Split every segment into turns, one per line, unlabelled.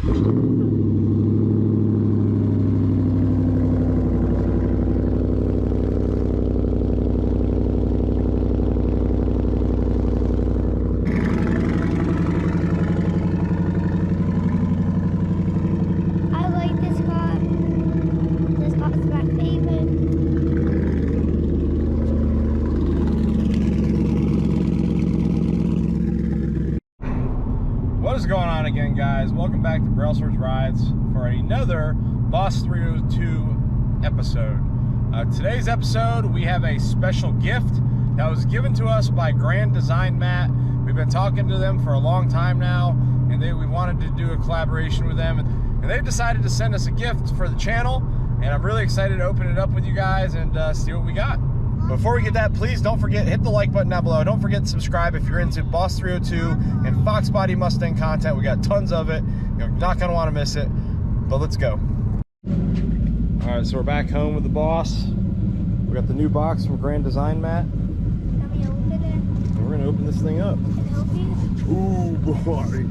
What is going on again, guys? Welcome back to Brailsford's Rides for another Boss 302 episode. Today's episode, we have a special gift that was given to us by Grand Design Matt. We've been talking to them for a long time now, and we wanted to do a collaboration with them, and they've decided to send us a gift for the channel, and I'm really excited to open it up with you guys and see what we got. Before we get that, please don't forget, hit the like button down below. Don't forget to subscribe if you're into Boss 302 and Fox Body Mustang content. We got tons of it. You're not going to want to miss it, but let's go. All right, so we're back home with the Boss. We got the new box from Grand Design Matt.
Can we open it?
And we're going to open this thing up. Ooh, boy.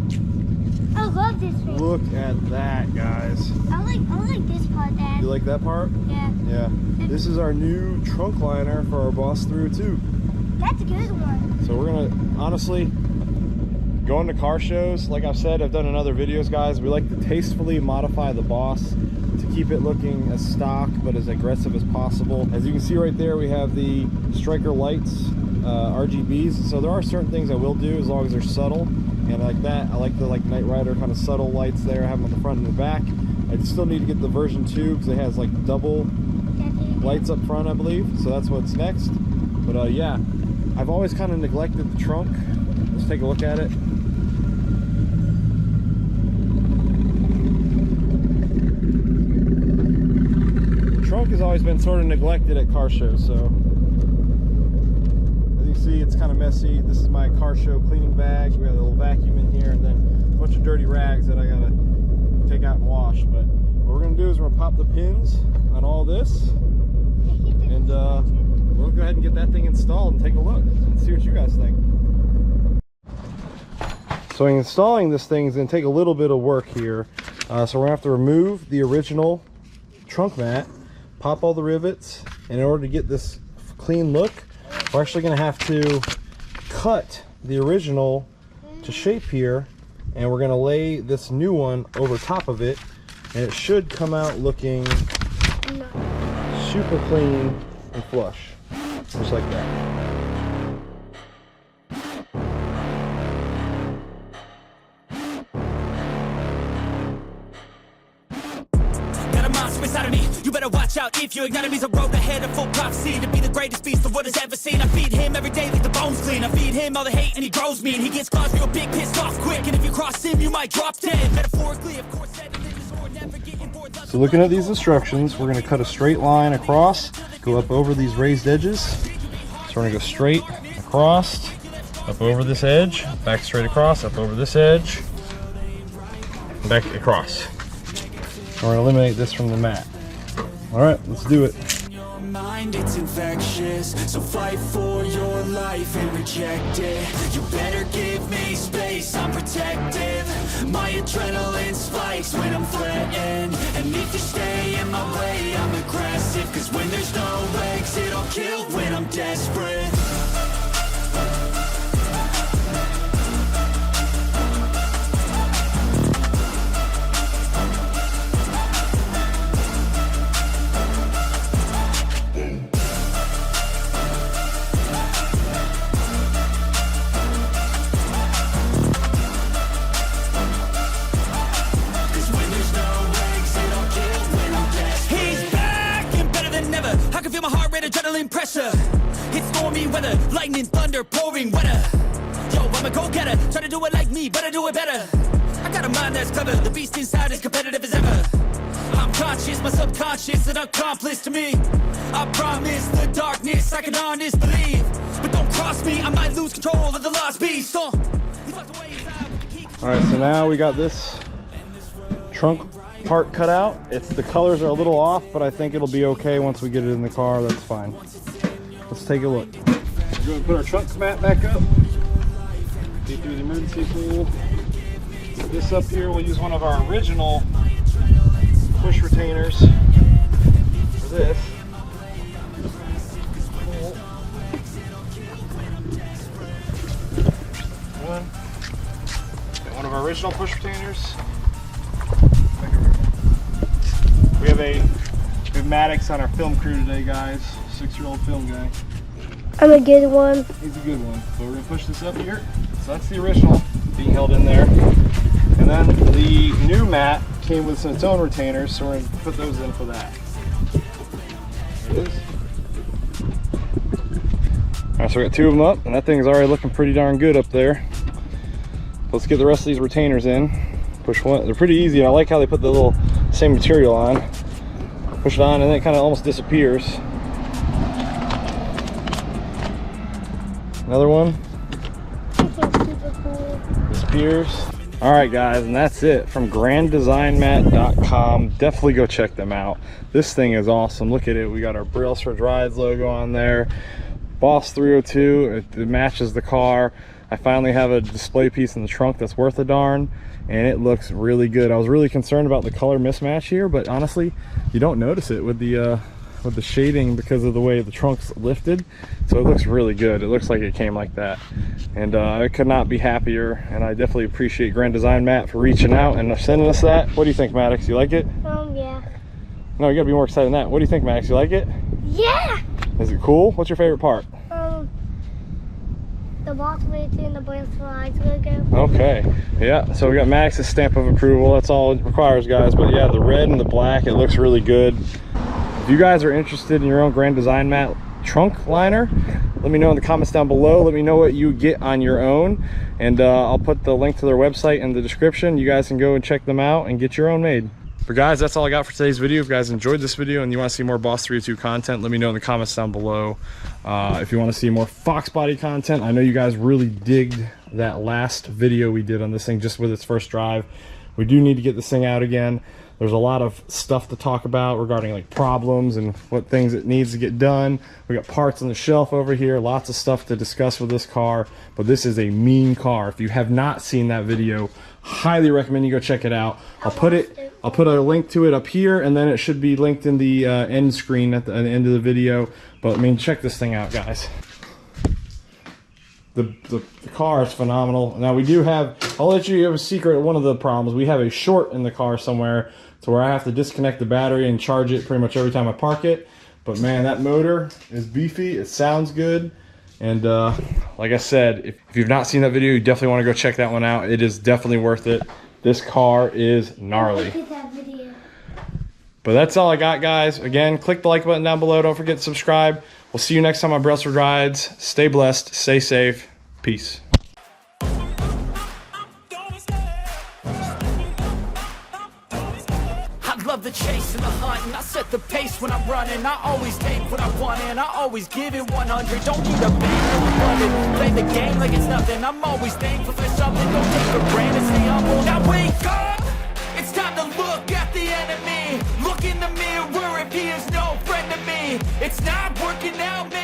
I love this thing.
Look at that, guys.
I like this part, Dad.
You like that part?
Yeah.
Yeah. This is our new trunk liner for our Boss 302.
That's a good one.
So we're gonna, honestly, going to car shows, like I've said, I've done in other videos, guys, we like to tastefully modify the Boss to keep it looking as stock but as aggressive as possible. As you can see right there, we have the striker lights, RGBs. So there are certain things I will do as long as they're subtle. And like that, I like the Knight Rider kind of subtle lights there. I have them on the front and the back. I still need to get the version 2 because it has like double lights up front, I believe. So that's what's next. But yeah, I've always kind of neglected the trunk. Let's take a look at it. The trunk has always been sort of neglected at car shows, so as you see, it's kind of messy. This is my car show cleaning bag. We have a little vacuum in here and then a bunch of dirty rags that I gotta take out and wash. But what we're gonna do is we're gonna pop the pins on all this, and we'll go ahead and get that thing installed and take a look and see what you guys think. So installing this thing is gonna take a little bit of work here. So we're gonna have to remove the original trunk mat, pop all the rivets, and in order to get this clean look, we're actually gonna have to cut the original to shape here, and we're gonna lay this new one over top of it, and it should come out looking super clean and flush, just like that.
Got a monster inside of me. You better watch out if you ignite me. A road ahead of full prophecy to be the greatest beast the world has ever seen. I feed him every day like the bones clean. I feed him all the hate and he grows me, and he gets claws real big, pissed off quick. And if you cross him, you might drop dead. Metaphorically, of course, never getting bored.
So looking at these instructions, we're going to cut a straight line across, go up over these raised edges. So we're going to go straight across, up over this edge, back straight across, up over this edge, back across. We're going to eliminate this from the mat. All right, let's do it.
Your mind, it's infectious, so fight for your life and reject it. You better give me space, I'm protective. My adrenaline spikes when I'm threatened, and if you stay in my way, I'm aggressive. Cause when there's no exit, I'll kill when I'm desperate. Adrenaline pressure, it's stormy weather, lightning, thunder, pouring weather. Yo, I'm a go-getter, try to do it like me, but I do it better. I got a mind that's clever, the beast inside is competitive as ever. I'm conscious, my subconscious, an accomplice to me. I promise the darkness, I can honest believe. But don't cross me, I might lose control of the lost beast.
Alright, so now we got this trunk part cut out. The colors are a little off, but I think it'll be okay once we get it in the car. That's fine. Let's take a look. We're going to put our trunk mat back up. Get through the emergency pool. This up here, we'll use one of our original push retainers for this. One of our original push retainers. We have Maddox on our film crew today, guys. 6-year-old film guy.
I'm a good one.
He's a good one. So we're gonna push this up here. So that's the original being held in there. And then the new mat came with its own retainers, so we're gonna put those in for that. There it is. Alright, so we got 2 of them up, and that thing's already looking pretty darn good up there. Let's get the rest of these retainers in. Push one. They're pretty easy. I like how they put the little same material on. Push it on, and then it kind of almost disappears. Another one.
Super cool.
Disappears. All right, guys, and that's it from granddesignmat.com. Definitely go check them out. This thing is awesome. Look at it. We got our Brailsford Rides logo on there. Boss 302. It matches the car. I finally have a display piece in the trunk that's worth a darn, and it looks really good. I was really concerned about the color mismatch here, but honestly, you don't notice it with the shading because of the way the trunk's lifted. So it looks really good. It looks like it came like that, and I could not be happier. And I definitely appreciate Grand Design Matt for reaching out and sending us that. What do you think, Maddox? You like it?
Yeah.
No, you gotta be more excited than that. What do you think, Maddox? You like it?
Yeah.
Is it cool? What's your favorite part?
The box weights and the Brailsford Rides logo.
Okay, yeah, so we got Maddox's stamp of approval. That's all it requires, guys. But yeah, the red and the black, it looks really good. If you guys are interested in your own Grand Design Mat trunk liner, let me know in the comments down below. Let me know what you get on your own, and I'll put the link to their website in the description. You guys can go and check them out and get your own made. But guys, that's all I got for today's video. If you guys enjoyed this video and you want to see more Boss 302 content, let me know in the comments down below. If you want to see more Fox body content, I know you guys really digged that last video we did on this thing just with its first drive. We do need to get this thing out again. There's a lot of stuff to talk about regarding like problems and what things it needs to get done. We got parts on the shelf over here, lots of stuff to discuss with this car, but this is a mean car. If you have not seen that video, highly recommend you go check it out. I'll put a link to it up here, and then it should be linked in the end screen at the end of the video. But I mean, check this thing out, guys. The car is phenomenal. Now we do have, I'll let you have a secret. One of the problems, we have a short in the car somewhere to where I have to disconnect the battery and charge it pretty much every time I park it. But man, that motor is beefy. It sounds good. And like I said, if you've not seen that video, you definitely want to go check that one out. It is definitely worth it. This car is gnarly.
Look at that video.
But that's all I got, guys. Again, click the like button down below. Don't forget to subscribe. We'll see you next time on Brailsford Rides. Stay blessed. Stay safe. Peace.
Love the chase and the hunt, and I set the pace when I'm running. I always take what I want and I always give it 100. Don't need a bank or a budget. Play the game like it's nothing. I'm always thankful for something. Don't take for granted, stay humble. Now wake up! It's time to look at the enemy. Look in the mirror if he is no friend to me. It's not working out, man.